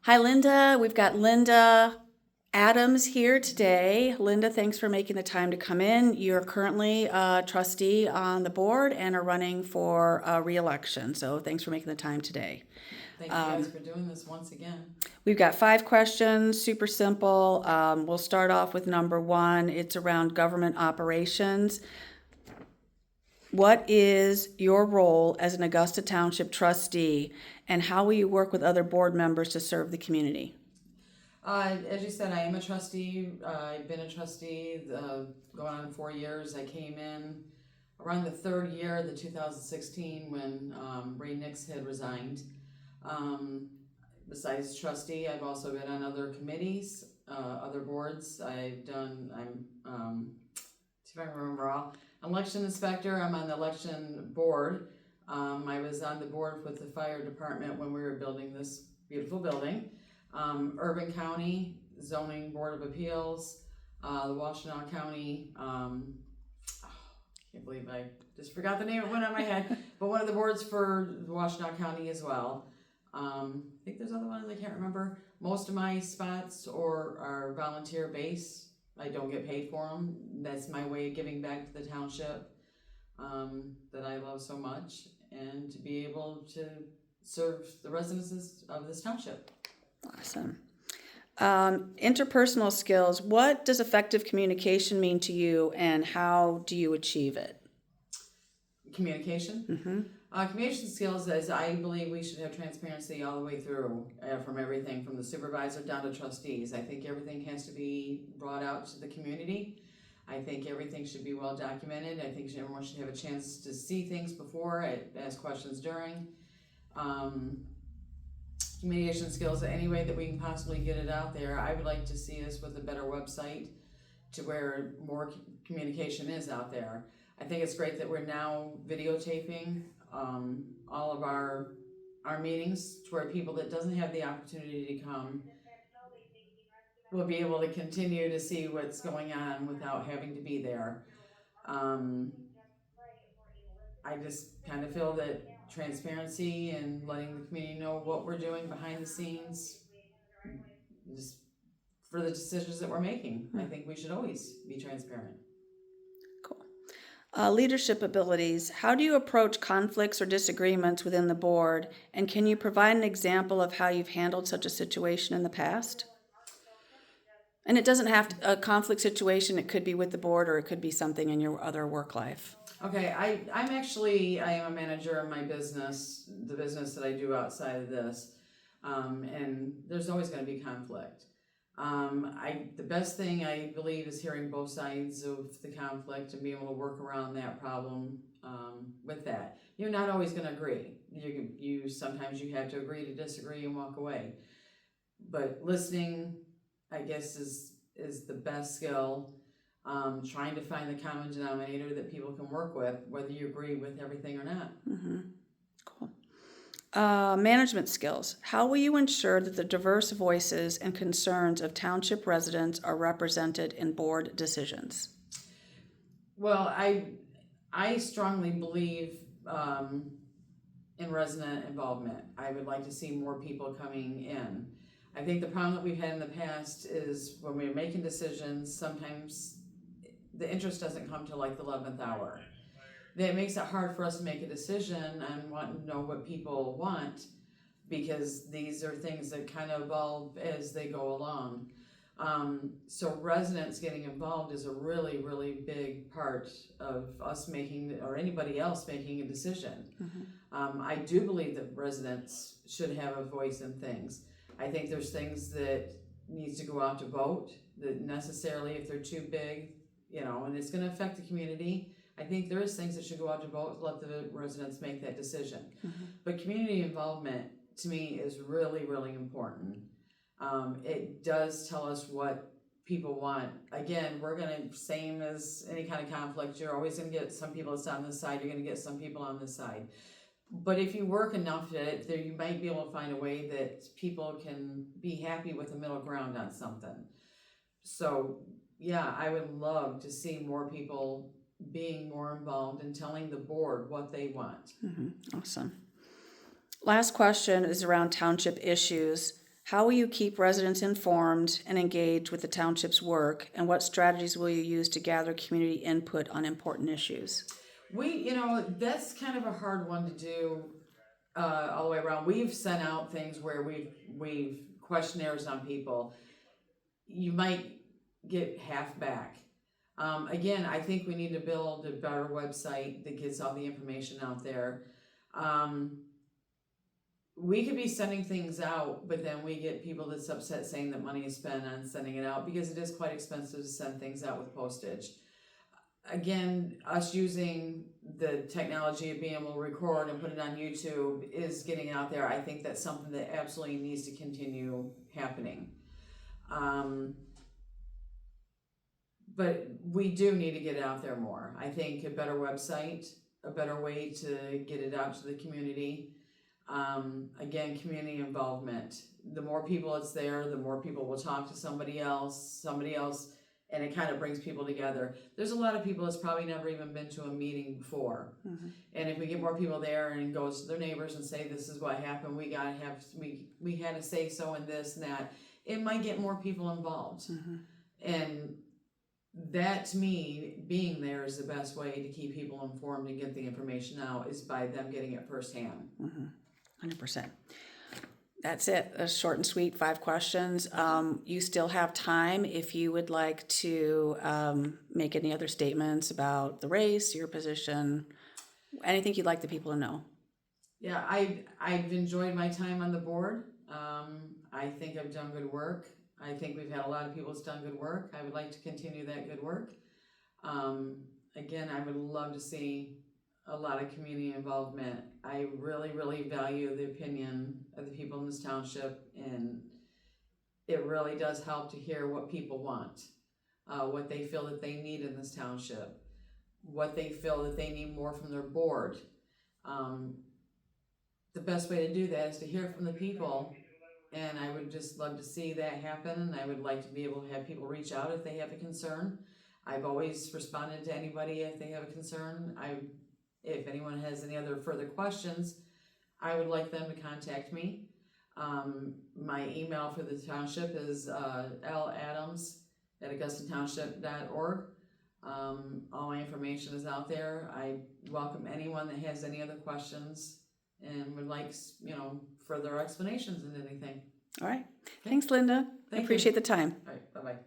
Hi, Linda. We've got Linda Adams here today. Linda, thanks for making the time to come in. You're currently a trustee on the board and are running for re-election. So thanks for making the time today. Thank you guys for doing this once again. We've got 5 questions, super simple. We'll start off with number 1. It's around government operations. What is your role as an Augusta Township trustee, and how will you work with other board members to serve the community? As you said, I am a trustee. I've been a trustee going on 4 years. I came in around the third year, the 2016, when Ray Nix had resigned. Um, Besides trustee, I've also been on other committees, other boards. See if I can remember all. Election inspector, I'm on the election board. I was on the board with the fire department when we were building this beautiful building. Urban County, Zoning Board of Appeals, the Washtenaw County, can't believe I just forgot the name, it went on my head, but one of the boards for Washtenaw County as well. I think there's other ones I can't remember. Most of my spots are volunteer based. I don't get paid for them. That's my way of giving back to the township that I love so much, and to be able to serve the residents of this township. Awesome. Interpersonal skills. What does effective communication mean to you, and how do you achieve it? Communication. Communication skills is, I believe we should have transparency all the way through, from everything from the supervisor down to trustees. I think everything has to be brought out to the community. I think everything should be well documented. I think everyone should have a chance to see things before, ask questions during. Communication skills, any way that we can possibly get it out there. I would like to see us with a better website to where more communication is out there. I think it's great that we're now videotaping all of our meetings, to where people that doesn't have the opportunity to come will be able to continue to see what's going on without having to be there. I just kind of feel that transparency and letting the community know what we're doing behind the scenes, just for the decisions that we're making. I think we should always be transparent. Cool. Leadership abilities. How do you approach conflicts or disagreements within the board, and can you provide an example of how you've handled such a situation in the past? And it doesn't have to, a conflict situation, it could be with the board or it could be something in your other work life. Okay, I am a manager of my business, the business that I do outside of this, and there's always going to be conflict. The best thing I believe is hearing both sides of the conflict and being able to work around that problem. With that, you're not always going to agree. You sometimes you have to agree to disagree and walk away. But listening, I guess, is the best skill. Trying to find the common denominator that people can work with, whether you agree with everything or not. Cool. Management skills. How will you ensure that the diverse voices and concerns of township residents are represented in board decisions? Well, I strongly believe in resident involvement. I would like to see more people coming in. I think the problem that we've had in the past is when we're making decisions, sometimes the interest doesn't come to like the 11th hour. That makes it hard for us to make a decision and want to know what people want, because these are things that kind of evolve as they go along. So residents getting involved is a really, really big part of us making, or anybody else making a decision. I do believe that residents should have a voice in things. I think there's things that needs to go out to vote, that necessarily, if they're too big, and it's going to affect the community, I think there is things that should go out to vote, let the residents make that decision. But community involvement, to me, is really, really important. It does tell us what people want. Again, we're going to, same as any kind of conflict, you're always going to get some people that's on this side, you're going to get some people on this side. But if you work enough at it, there you might be able to find a way that people can be happy with a middle ground on something. So yeah, I would love to see more people being more involved and telling the board what they want. Awesome. Last question is around township issues. How will you keep residents informed and engaged with the township's work, and what strategies will you use to gather community input on important issues? That's kind of a hard one to do all the way around. We've sent out things where we've questionnaires on people. You might get half back. Again, I think we need to build a better website that gets all the information out there. We could be sending things out, but then we get people that's upset saying that money is spent on sending it out because it is quite expensive to send things out with postage. Again, us using the technology of being able to record and put it on YouTube is getting out there. I think that's something that absolutely needs to continue happening. But we do need to get it out there more. I think a better website, a better way to get it out to the community. Again, community involvement. The more people it's there, the more people will talk to somebody else, and it kind of brings people together. There's a lot of people that's probably never even been to a meeting before. Mm-hmm. And if we get more people there and goes to their neighbors and say, this is what happened, we had to say so and this and that, it might get more people involved. Mm-hmm. And that, to me, being there is the best way to keep people informed and get the information out, is by them getting it firsthand. 100%. That's it. That's short and sweet, 5 questions. You still have time if you would like to make any other statements about the race, your position, anything you'd like the people to know. Yeah, I've enjoyed my time on the board. I think I've done good work. I think we've had a lot of people that's done good work. I would like to continue that good work. Again, I would love to see a lot of community involvement. I really, really value the opinion of the people in this township, and it really does help to hear what people want, what they feel that they need in this township, what they feel that they need more from their board. The best way to do that is to hear from the people, and I would just love to see that happen, and I would like to be able to have people reach out if they have a concern. I've always responded to anybody if they have a concern. If anyone has any other further questions, I would like them to contact me. My email for the township is ladams@augustintownship.org. All my information is out there. I welcome anyone that has any other questions and would like, further explanations and anything. All right. Thanks, Linda. I appreciate the time. All right, bye-bye.